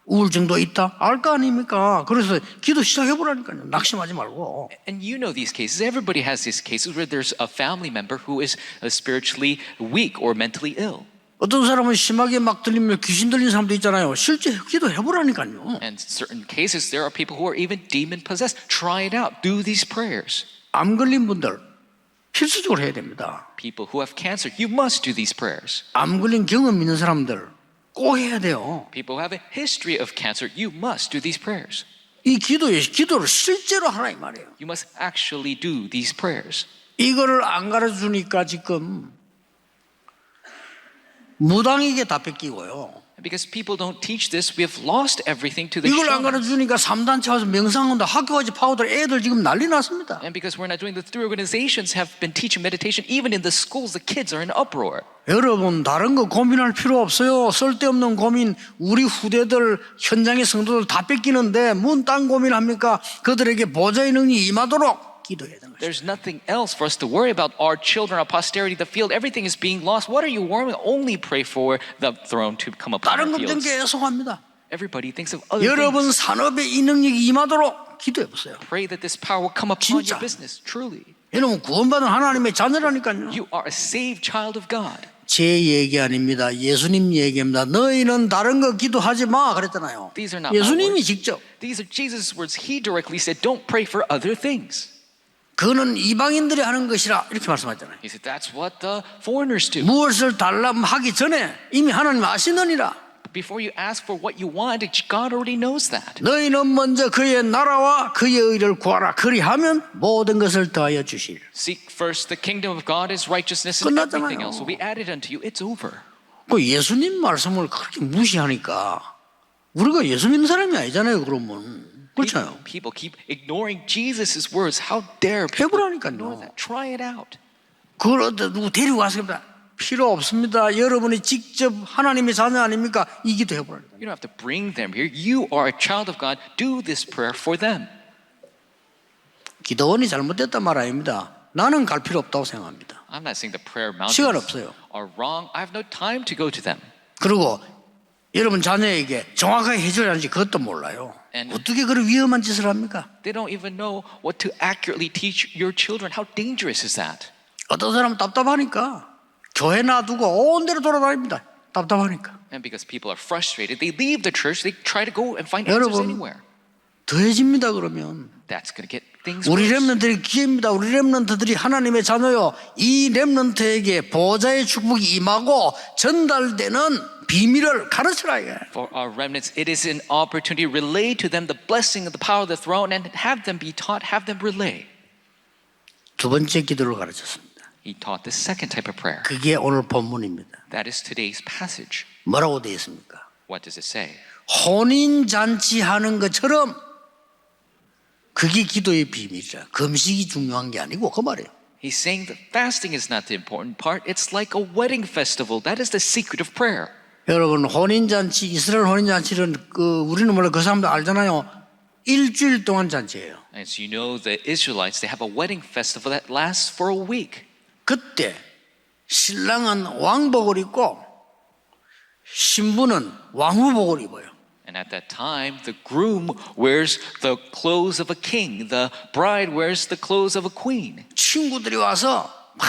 우울증도 있다, 알 거 아닙니까? 그래서 기도 시작해보라니까요. 낙심하지 말고. And you know these cases. Everybody has these cases where there's a family member who is spiritually weak or mentally ill. 어떤 사람은 심하게 막 들리면 귀신 들린 사람도 있잖아요. 실제 기도해보라니까요. And certain cases, there are people who are even demon possessed. Try it out. Do these prayers. 암 걸린 분들 필수적으로 해야 됩니다. People who have cancer, you must do these prayers. 암 걸린 경험 있는 사람들 꼭 해야 돼요. People who have a history of cancer, you must do these prayers. 이 기도를 실제로 하라 이 말이에요. You must actually do these prayers. 이거를 안 가르쳐주니까 지금 무당에게 다 뺏기고요. Because people don't teach this, we have lost everything to the 이걸 안 shamans. 가르쳐주니까 3단체 와서 명상한다 학교까지 파고들 애들 지금 난리 났습니다. And because we're not doing the three organizations have been teaching meditation, even in the schools, the kids are in uproar. 여러분 다른 거 고민할 필요 없어요. 쓸데없는 고민 우리 후대들 현장의 성도들 다 뺏기는데 뭔 딴 고민합니까? 그들에게 보좌의 능력이 임하도록 기도해야 되는 것입니다. There's nothing else for us to worry about. Our children, our posterity, the field, everything is being lost. What are you worrying? Only pray for the throne to come upon 다른 our 걱정 fields. 계속 합니다. Everybody thinks of other 여러분 things. 산업에 이 능력이 임하도록 기도해 보세요. Pray that this power will come upon 진짜. your business. Truly, 여러분 구원받은 하나님의 자녀라니까요. you are a saved child of God. 제 얘기 아닙니다. 예수님 얘기입니다. 너희는 다른 거 기도하지 마 그랬잖아요. These are not my 예수님이 words. 직접 These are Jesus' words. He directly said, "Don't pray for other things." 그는 이방인들이 하는 것이라 이렇게 말씀하잖아요. He said, "That's what the foreigners do." 무엇을 달라면 하기 전에 이미 하나님 아시느니라. Before you ask for what you want, God already knows that. 너희는 먼저 그의 나라와 그의 의를 구하라. 그리하면 모든 것을 더하여 주시리라. Seek first the kingdom of God, His righteousness, and everything else will be added unto you. It's over. 그 예수님 말씀을 그렇게 무시하니까 우리가 예수 믿는 사람이 아니잖아요. 그러면 그렇잖아요. People keep ignoring Jesus' words. How dare people ignore that? Try it out. 그걸 어디 누구 데리고 왔습니다. 필요 없습니다. 여러분이 직접 하나님의 자녀 아닙니까? 이 기도 해보라. You don't have to bring them here. You are a child of God. Do this prayer for them. 기도원이 잘못됐단 말 아닙니다. 나는 갈 필요 없다고 생각합니다. I'm not saying the prayer 시간 mountains 없어요. are wrong. I have no time to go to them. 그리고 여러분 자녀에게 정확하게 해줘야 하는지 그것도 몰라요. And- 어떻게 그런 위험한 짓을 합니까? They don't even know what to accurately teach your children. How dangerous is that? 어떤 사람은 답답하니까 교회 놔두고 온 데로 돌아다닙니다. 답답하니까. And because people are frustrated, they leave the church. They try to go and find answers 여러분, anywhere. 더해집니다. 그러면 That's going to get things 우리 worse. 렘넌트들이 기회입니다. 우리 렘넌트들이 하나님의 자녀요. 이 렘넌트에게 보좌의 축복이 임하고 전달되는 비밀을 가르쳐라 이게. For our remnants, it is an opportunity to relay to them the blessing of the power of the throne and have them be taught, have them relay. 두 번째 기도를 가르쳤습니다. He taught the second type of prayer. 그게 오늘 본문입니다. That is today's passage. 뭐라고 되어 있습니까? What does it say? 혼인 잔치하는 것처럼 그게 기도의 비밀이라. 금식이 중요한 게 아니고 그 말이에요. He's saying that fasting is not the important part. It's like a wedding festival. That is the secret of prayer. 여러분 혼인 잔치 이스라엘 혼인 잔치는 우리는 원래 그 사람들 알잖아요. 일주일 동안 잔치예요. As you know, the Israelites, they have a wedding festival that lasts for a week. 그때 신랑은 왕복을 입고 신부는 왕후복을 입어요. And at that time, the groom wears the clothes of a king. The bride wears the clothes of a queen. 친구들이 와서 막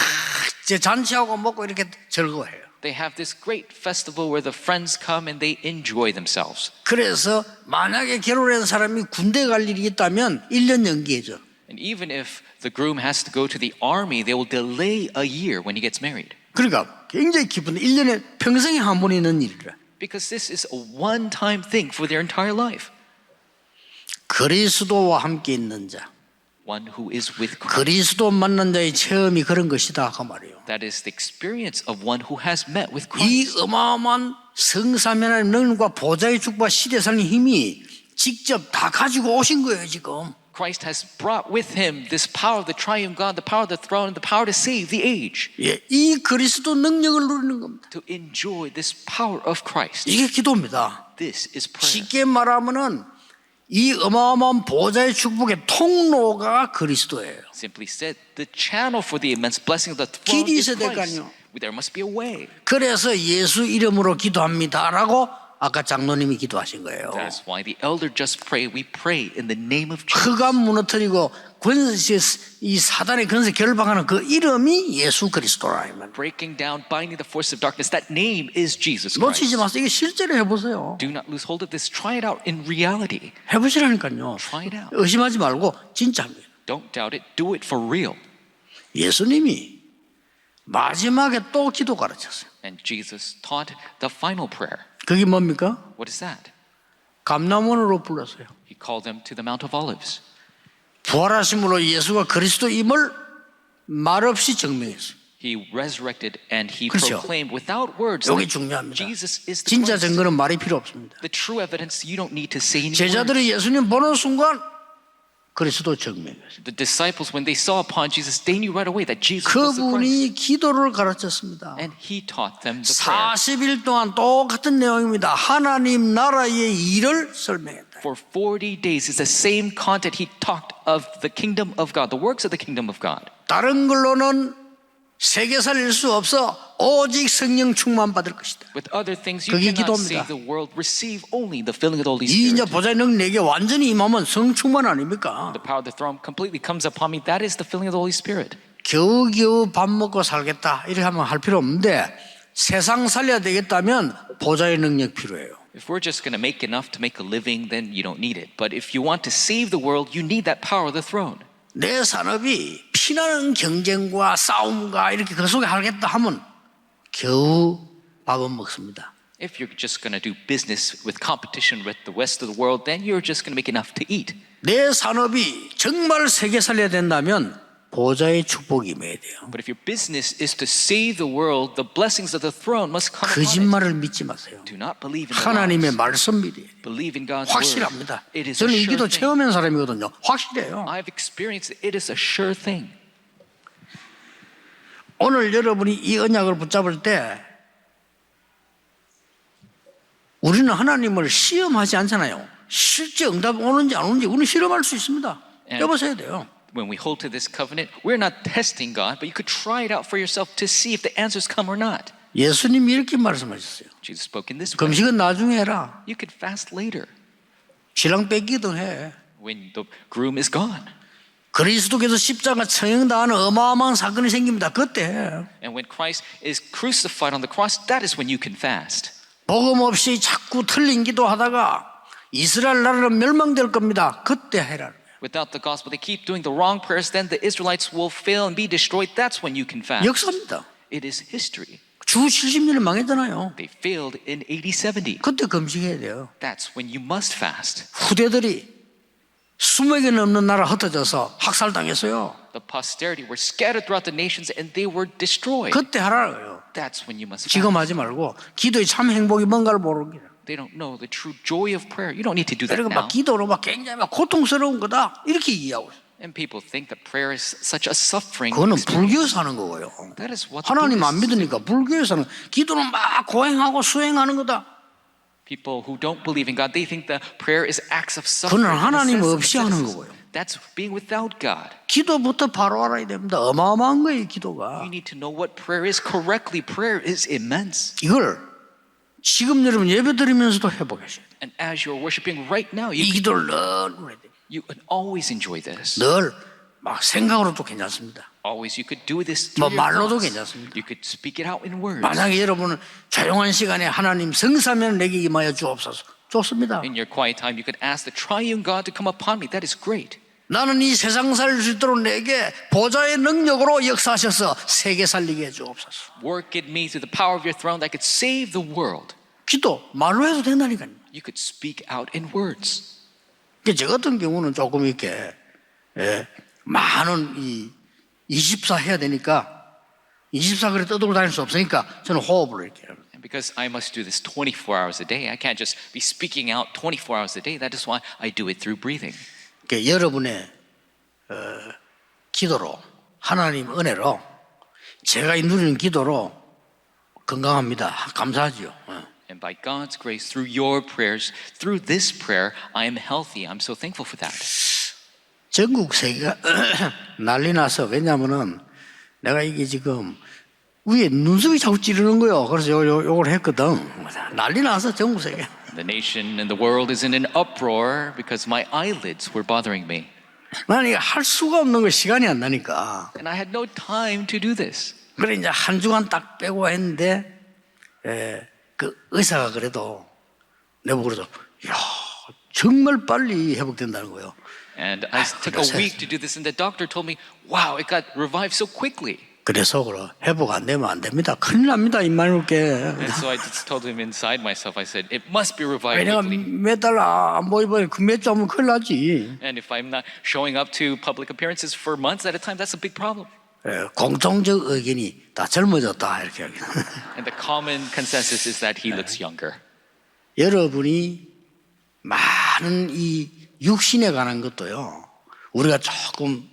이제 잔치하고 먹고 이렇게 즐거워해요. They have this great festival where the friends come and they enjoy themselves. 그래서 만약에 결혼한 사람이 군대 갈 일이 있다면 1년 연기해줘. And even if the groom has to go to the army, they will delay a year when he gets married. 그러니까 굉장히 기쁜데 1년에 평생에 한 번 있는 일이라. Because this is a one-time thing for their entire life. 그리스도와 함께 있는 자, One who is with Christ. 그리스도 만난 자의 체험이 그런 것이다 그 말이에요. That is the experience of one who has met with 이 Christ. 어마어마한 성삼위 하나님 능력과 보좌의 축복과 시대살린 힘이 직접 다 가지고 오신 거예요 지금. Christ has brought with him this power of the triune God, the power of the throne, and the power to save the age. 예, 이 그리스도 능력을 누리는 겁니다. To enjoy this power of Christ. 이게 기도입니다. This is prayer. 쉽게 말하면은 이 어마어마한 보좌의 축복의 통로가 그리스도예요. Simply said, the channel for the immense blessing of the throne 길이 is 있어야 될 거 Christ. 아니에요. There must be a way. 그래서 예수 이름으로 기도합니다라고 아까 장로님이 기도하신 거예요. That's why the elder just prayed. We pray in the name of Jesus. 흑암 무너뜨리고 권세 이 사단의 권세 결박하는 그 이름이 예수 그리스도라 이 말. Breaking down, binding the force of darkness. That name is Jesus 놓치지 Christ. 마세요. 이게 실제로 해보세요. Do not lose hold of this. Try it out in reality. 해보시라니까요. Try it out. 의심하지 말고 진짜 합니다. Don't doubt it. Do it for real. 예수님이 마지막에 또 기도 가르쳤어요. And Jesus taught the final prayer. 그게 뭡니까? What is that? 감람원으로 불렀어요. He called them to the Mount of Olives. 부활하심으로 예수가 그리스도임을 말없이 증명했어요. He resurrected and he 그렇죠. proclaimed without words 여기 that 중요합니다. Jesus is the 진짜 Christ. 증거는 말이 필요 없습니다. The true evidence, you don't need to say any words. 제자들이 예수님 보는 순간 그리스도 증명했어요. The disciples, when they saw upon Jesus, they knew right away that Jesus was the Christ. 그분이 기도를 가르쳤습니다. And he taught them the prayer. 40일 동안 똑같은 내용입니다. 하나님 나라의 일을 설명했다. For 40 days, it's the same content. He talked of the kingdom of God, the works of the kingdom of God. 다른 걸로는 세계 살릴 수 없어 오직 성령 충만 받을 것이다. With other things, you 그게 cannot 기도입니다. save the world. Receive only the filling of the Holy 이 이제 Spirit. 보좌의 능력 내게 완전히 임하면 성 충만 아닙니까? The power of the throne completely comes upon me. That is the filling of the Holy Spirit. 겨우겨우 밥 먹고 살겠다 이렇게 하면 할 필요 없는데 세상 살려야 되겠다면 보좌의 능력 필요해요. If we're just going to make enough to make a living, then you don't need it. But if you want to save the world, you need that power of the throne. 내 산업이 피나는 경쟁과 싸움과 이렇게 그 속에 하겠다 하면 겨우 밥은 먹습니다. If you're just going to do business with competition with the rest of the world, then you're just going to make enough to eat. 내 산업이 정말 세계 살려야 된다면 보좌의 축복이 임해야 돼요. But if your business is to save the world, the blessings of the throne must come upon it. 거짓말을 믿지 마세요. Do not believe in the 하나님의 lies. 말씀 믿으세요. Believe in God's 확실합니다. word. It is a 저는 이 sure 기도 thing. 체험한 사람이거든요. 확실해요. I've experienced it. It is a sure thing. 오늘 여러분이 이 언약을 붙잡을 때 우리는 하나님을 시험하지 않잖아요. 실제 응답 오는지 안 오는지 우리는 실험할 수 있습니다. 해보셔야 돼요. When we hold to this covenant, we're not testing God, but you could try it out for yourself to see if the answers come or not. 예수님이 이렇게 말씀하셨어요. Jesus spoke in this way. 금식은 나중에 해라. You could fast later 신랑 뺏기든 해. when the groom is gone. 그리스도께서 십자가 처형당하는 어마어마한 사건이 생깁니다. 그때 해. And when Christ is crucified on the cross, that is when you can fast. 복음 없이 자꾸 틀린 기도하다가 이스라엘 나라는 멸망될 겁니다. 그때 해라. Without the gospel, they keep doing the wrong prayers, then the Israelites will fail and be destroyed. That's when you can fast. 역사입니다. It is history. 주 70년을 망했잖아요. They failed in AD 70. 그때 금식해야 돼요. That's when you must fast. 후대들이 20개 넘는 나라 흩어져서 학살당했어요. The posterity were scattered throughout the nations and they were destroyed. 그때 하라고요. That's when you must 지금 fast. 하지 말고 기도의 참 행복이 뭔가를 모르는 거예요. They don't know the true joy of prayer. You don't need to do that 그러니까 now. 막 기도로 막 굉장히 막 고통스러운 거다 이렇게 이해하고 있어요. And people think that prayer is such a suffering 그거는 experience. 불교에서 하는 거고요. That is what 하나님 안 Buddhists do. 믿으니까 불교에서는 기도는 막 고행하고 수행하는 거다. People who don't believe in God, they think that prayer is acts of 그건 suffering. 하나님 and 없이 하는 asceticism. 거고요. That's being without God. 기도부터 바로 알아야 됩니다. 어마어마한 거예요, 기도가. You need to know what prayer is correctly. Prayer is immense. 이걸 지금 여러분 예배 드리면서도 해보겠어요. And as you're worshiping right now, 이 기도를 늘 해야 돼요. you can always enjoy this. 늘 막 생각으로도 괜찮습니다. Always you could do this 뭐 through your 말로도 thoughts. 괜찮습니다. You could speak it out in words. 만약에 여러분은 조용한 시간에 하나님 성사면 내게 임하여 주옵소서. 좋습니다. In your quiet time, you could ask the triune God to come upon me. That is great. 나는 이 세상 살릴 수 있도록 내게 보좌의 능력으로 역사하셔서 세계 살리게 해 주옵소서. Work in me through the power of your throne that could save the world. 기도 말로 해도 된다니까요. You could speak out in words. 저 같은 경우는 조금 이렇게 많은 이 24 해야 되니까 24 그래 떠들고 다닐 수 없으니까 저는 호흡을 이렇게 해요. And because I must do this 24 hours a day, I can't just be speaking out 24 hours a day. That is why I do it through breathing. 그러니까 여러분의 기도로 하나님 은혜로 제가 누리는 기도로 건강합니다. 감사하지요. And by God's grace, through your prayers, through this prayer, I am healthy. I'm so thankful for that. 전국 세계가 난리 나서 왜냐하면은 내가 이게 지금 위에 눈썹이 자꾸 찌르는 거요. 그래서 요걸 했거든. 난리 나서 전국 세계. The nation and the world is in an uproar because my eyelids were bothering me. 나는 이거 할 수가 없는 거 시간이 안 나니까. And I had no time to do this. 그래 이제 한 주간 딱 빼고 했는데 그 의사가 그래도 내보고 그러죠. 야 정말 빨리 회복된다는 거예요. And I took a week to do this, and the doctor told me, wow, it got revived so quickly. 그래서 그래 회복 안 되면 안 됩니다. 큰일 납니다. 입만 울게. And so I just told him inside myself, I said, it must be revived 내가 quickly. 몇 달 안 보이면 그 몇 주 하면 큰일 나지. And if I'm not showing up to public appearances for months at a time, that's a big problem. 공통적 의견이 다 젊어졌다 이렇게 하긴. And the common consensus is that he looks younger. 여러분이 많은 이 육신에 관한 것도요. 우리가 조금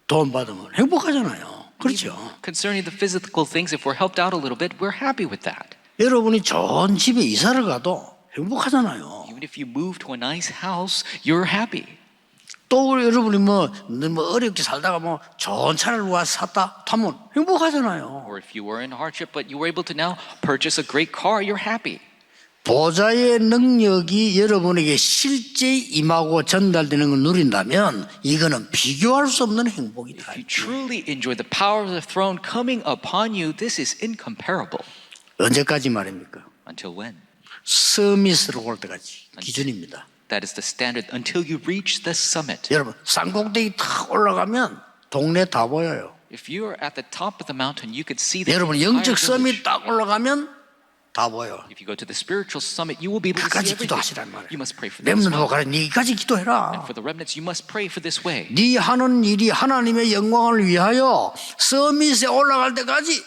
도움 받으면 행복하잖아요. 그렇죠. Concerning the physical things, if we're helped out a little bit, we're happy with that. 여러분이 좋은 집에 이사를 가도 행복하잖아요. Even if you move to a nice house, you're happy. 또 여러분이 뭐 어렵게 살다가 뭐 좋은 차를 와서 샀다 하면 행복하잖아요. Or if you were in hardship, but you were able to now purchase a great car, you're happy. 보좌의 능력이 여러분에게 실제 임하고 전달되는 걸 누린다면 이거는 비교할 수 없는 행복이다. If you truly enjoy the power of the throne coming upon you, this is incomparable. 언제까지 말입니까? Until when? 서밋으로 올 때까지 기준입니다. That is the standard until you reach the summit. 여러분 산꼭대기 탁 올라가면 동네 다 보여요. If you are at the top of the mountain, you could see the 여러분 entire 영적 village. 서밋 딱 올라가면 다 보여. If you go to the spiritual summit, you will be able to see 끝까지 everything. 기도하시란 말이에요. You must pray for this as 렘넌트도 well. 가라. 네까지 기도해라. And for the remnants, you must pray for this way. 네 하는 일이 하나님의 영광을 위하여 서밋에 올라갈 때까지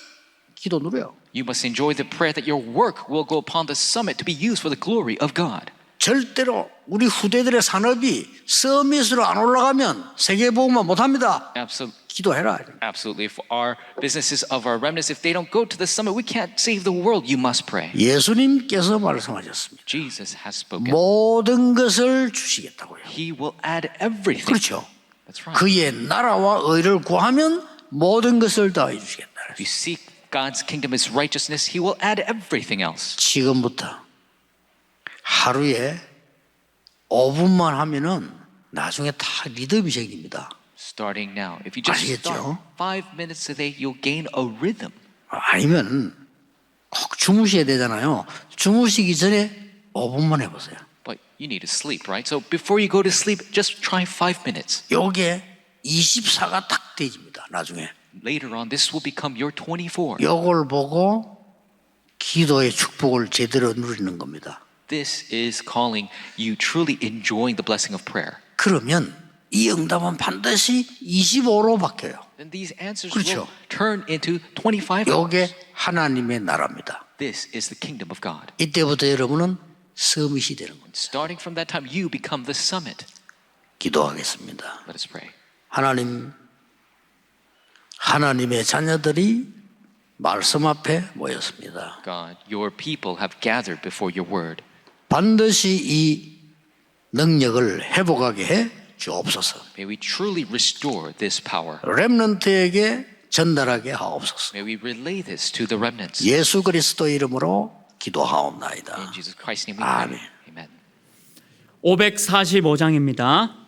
기도 누려요. You must enjoy the prayer that your work will go upon the summit to be used for the glory of God. 절대로 우리 후대들의 산업이 서밋으로 안 올라가면 세계복음만 못합니다. 기도해라. Absolutely. If our businesses of our remnants, if they don't go to the summit, we can't save the world. You must pray. 예수님께서 말씀하셨습니다. Jesus has spoken. 모든 것을 주시겠다고요. He will add everything. 그렇죠. That's right. 그의 나라와 의를 구하면 모든 것을 더해 주시겠다. If you seek God's kingdom, His righteousness, He will add everything else. 지금부터 하루에 5분만 하면은 나중에 다 리듬이 생깁니다. Starting now. If you just 아시겠죠? start 5 minutes a day, you'll gain a rhythm. 아니면 꼭 주무셔야 되잖아요. 주무시기 전에 5분만 해보세요. But you need to sleep, right? So before you go to sleep, just try 5 minutes. 요게 24가 딱 되집니다. 나중에. Later on, this will become your 24. 요걸 보고 기도의 축복을 제대로 누리는 겁니다. This is calling you truly enjoying the blessing of prayer. 그러면 이 응답은 반드시 25로 바뀌어요. Then these answers 그렇죠. will turn into 25 hours. 요게 하나님의 나라입니다. This is the kingdom of God. 이때부터 여러분은 서밋이 되는 겁니다. Starting from that time, you become the summit. 기도하겠습니다. Let us pray. 하나님의 자녀들이 말씀 앞에 모였습니다. God, your people have gathered before your word. 반드시 이 능력을 회복하게 해 주옵소서. May we truly restore this power. 렘넌트에게 전달하게 하옵소서. May we relay this to the remnants. 예수 그리스도 이름으로 기도하옵나이다. In Jesus Christ's name we pray. 아멘. Amen. 545장입니다.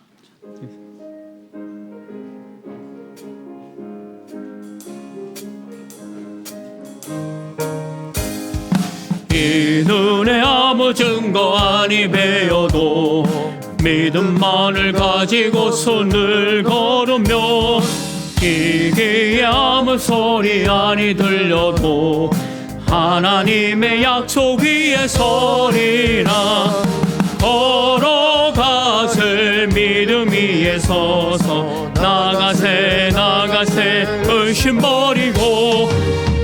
이 눈에 아무 증거 아니 배어도 믿음만을 가지고 손을 걸으며 이 귀에 아무 소리 아니 들려도 하나님의 약속 위에 서리라. 걸어가세 믿음 위에 서서 나가세 나가세 의심 버리고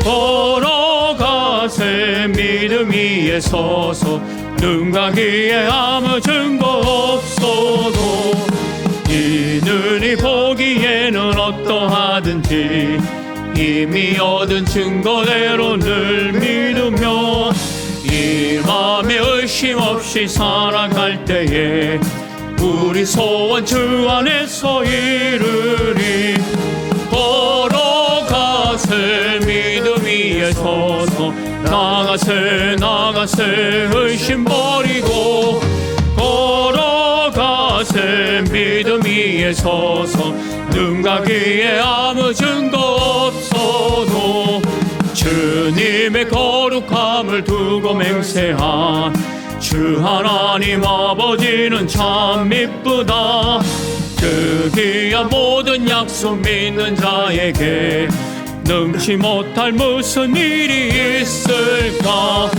걸어가세 믿음 위에 서서 눈과 귀에 아무 증거 없어도 이 눈이 보기에는 어떠하든지 이미 얻은 증거대로 늘 믿으며 이 맘에 의심 없이 살아갈 때에 우리 소원 주 안에서 이루리. 걸어가세 믿음 위에 서서 나가세 나가세 의심 버리고 걸어가세 믿음 위에 서서 눈과 귀에 아무 증거 없어도 주님의 거룩함을 두고 맹세한 주 하나님 아버지는 참 미쁘다. 그 귀한 모든 약속 믿는 자에게 능치 못할 무슨 일이 있을까.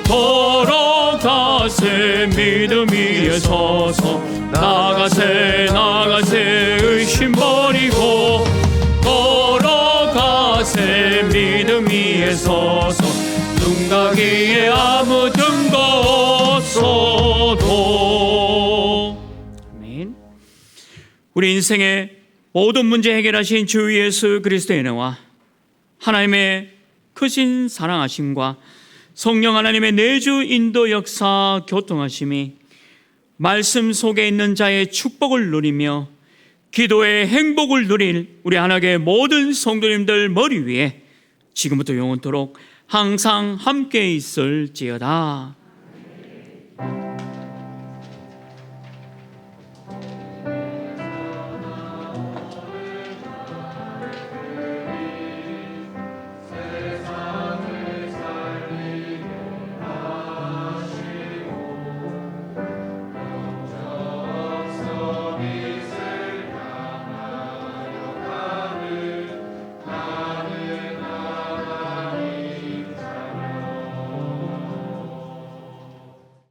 걸어가세 믿음 위에 서서 나가세 나가세 의심 버리고 걸어가세 믿음 위에 서서 눈과 귀에 아무 증거 없어도. 아멘. 우리 인생의 모든 문제 해결하신 주 예수 그리스도의 은혜와 하나님의 크신 사랑하심과 성령 하나님의 내주 인도 역사 교통하심이 말씀 속에 있는 자의 축복을 누리며 기도의 행복을 누릴 우리 하나교회 모든 성도님들 머리 위에 지금부터 영원토록 항상 함께 있을지어다.